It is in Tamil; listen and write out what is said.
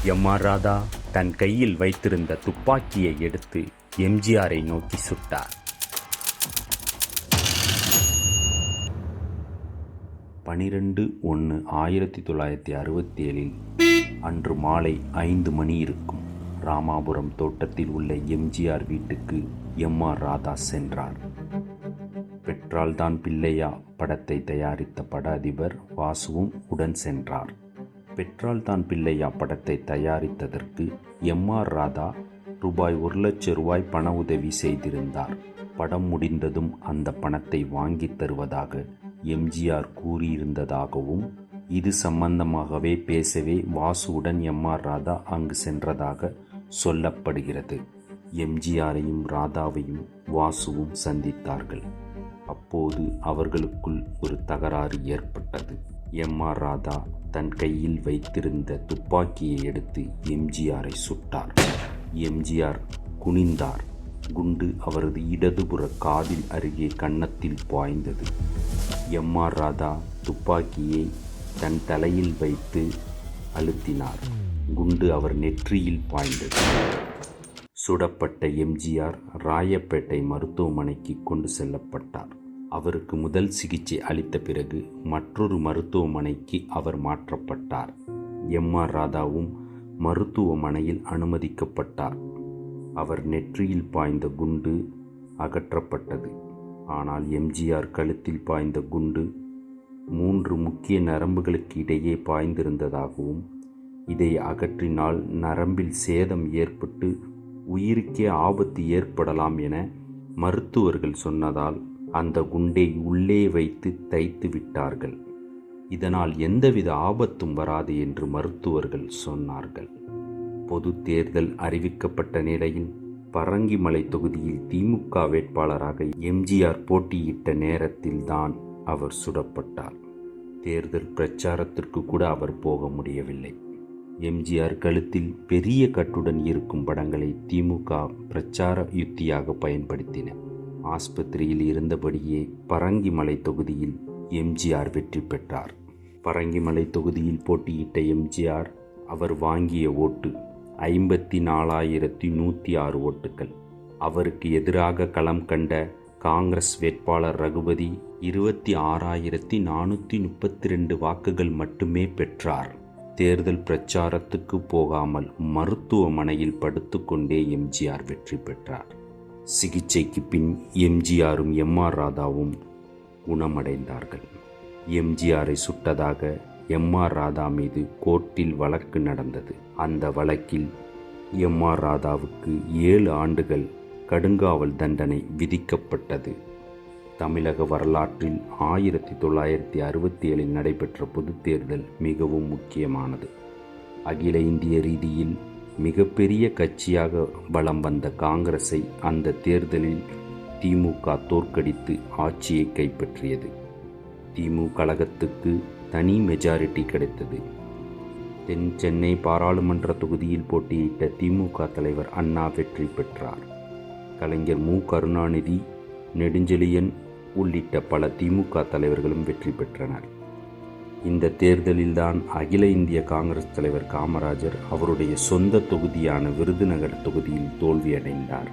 எம்.ஆர். ராதா தன் கையில் வைத்திருந்த துப்பாக்கியை எடுத்து எம்.ஜி.ஆரை நோக்கி சுட்டார். 12/1/1967 அன்று மாலை 5 மணி இருக்கும். ராமாபுரம் தோட்டத்தில் உள்ள எம்.ஜி.ஆர் வீட்டுக்கு எம்.ஆர். ராதா சென்றார். பெற்றால்தான் பிள்ளையா படத்தை தயாரித்த பட அதிபர் வாசுவும் உடன் சென்றார். பெற்றால்தான் பிள்ளையா படத்தை தயாரித்ததற்கு எம்.ஆர். ராதா ரூபாய் 1,00,000 பண உதவி செய்திருந்தார். படம் முடிந்ததும் அந்த பணத்தை வாங்கி தருவதாக எம்.ஜி.ஆர் கூறியிருந்ததாகவும், இது சம்பந்தமாகவே பேசவே வாசுவுடன் எம்.ஆர். ராதா அங்கு சென்றதாக சொல்லப்படுகிறது. எம்.ஜி.ஆரையும் ராதாவையும் வாசுவும் சந்தித்தார்கள். அப்போது அவர்களுக்குள் ஒரு தகராறு ஏற்பட்டது. எம்.ஆர். ராதா தன் கையில் வைத்திருந்த துப்பாக்கியை எடுத்து எம்.ஜி.ஆரை சுட்டார். எம்.ஜி.ஆர் குனிந்தார். குண்டு அவரது இடதுபுற காதில் அருகே கன்னத்தில் பாய்ந்தது. எம்.ஆர். ராதா துப்பாக்கியை தன் தலையில் வைத்து அழுத்தினார். குண்டு அவர் நெற்றியில் பாய்ந்தது. சுடப்பட்ட எம்.ஜி.ஆர் ராயப்பேட்டை மருத்துவமனைக்கு கொண்டு செல்லப்பட்டார். அவருக்கு முதல் சிகிச்சை அளித்த பிறகு மற்றொரு மருத்துவமனைக்கு அவர் மாற்றப்பட்டார். எம்.ஆர். ராதாவும் மருத்துவமனையில் அனுமதிக்கப்பட்டார். அவர் நெற்றியில் பாய்ந்த குண்டு அகற்றப்பட்டது. ஆனால் எம்.ஜி.ஆர் கழுத்தில் பாய்ந்த குண்டு 3 முக்கிய நரம்புகளுக்கு இடையே பாய்ந்திருந்ததாகவும், இதை அகற்றினால் நரம்பில் சேதம் ஏற்பட்டு உயிருக்கே ஆபத்து ஏற்படலாம் என மருத்துவர்கள் சொன்னதால் அந்த குண்டை உள்ளே வைத்து தைத்து விட்டார்கள். இதனால் எந்தவித ஆபத்தும் வராது என்று மருத்துவர்கள் சொன்னார்கள். பொது தேர்தல் அறிவிக்கப்பட்ட நிலையில் பரங்கிமலை தொகுதியில் திமுக வேட்பாளராக எம்.ஜி.ஆர் போட்டியிட்ட நேரத்தில்தான் அவர் சுடப்பட்டார். தேர்தல் பிரச்சாரத்திற்கு கூட அவர் போக முடியவில்லை. எம்.ஜி.ஆர் கழுத்தில் பெரிய கட்டுடன் இருக்கும் படங்களை திமுக பிரச்சார யுத்தியாக பயன்படுத்தின. ஆஸ்பத்திரியில் இருந்தபடியே பரங்கிமலை தொகுதியில் எம்.ஜி.ஆர் வெற்றி பெற்றார். பரங்கிமலை தொகுதியில் போட்டியிட்ட எம்.ஜி.ஆர் அவர் வாங்கிய ஓட்டு 54,106 ஓட்டுகள். அவருக்கு எதிராக களம் கண்ட காங்கிரஸ் வேட்பாளர் ரகுபதி 26,432 வாக்குகள் மட்டுமே பெற்றார். தேர்தல் பிரச்சாரத்துக்கு போகாமல் மருத்துவமனையில் படுத்துக்கொண்டே எம்.ஜி.ஆர் வெற்றி பெற்றார். சிகிச்சைக்கு பின் எம்.ஜி.ஆரும் எம்.ஆர். ராதாவும் குணமடைந்தார்கள். எம்.ஜி.ஆரை சுட்டதாக எம்.ஆர். ராதா மீது கோர்ட்டில் வழக்கு நடந்தது. அந்த வழக்கில் எம்.ஆர். ராதாவுக்கு 7 ஆண்டுகள் கடுங்காவல் தண்டனை விதிக்கப்பட்டது. தமிழக வரலாற்றில் 1967 நடைபெற்ற பொதுத் தேர்தல் மிகவும் முக்கியமானது. அகில இந்திய ரீதியில் மிகப்பெரிய கட்சியாக வலம் வந்த காங்கிரஸை அந்த தேர்தலில் திமுக தோற்கடித்து ஆட்சியை கைப்பற்றியது. திமுக கழகத்துக்கு தனி மெஜாரிட்டி கிடைத்தது. தென் சென்னை பாராளுமன்ற தொகுதியில் போட்டியிட்ட திமுக தலைவர் அண்ணா வெற்றி பெற்றார். கலைஞர் மு. கருணாநிதி, நெடுஞ்செழியன் உள்ளிட்ட பல திமுக தலைவர்களும் வெற்றி பெற்றனர். இந்த தேர்தலில்தான் அகில இந்திய காங்கிரஸ் தலைவர் காமராஜர் அவருடைய சொந்த தொகுதியான விருதுநகர் தொகுதியில் தோல்வியடைந்தார்.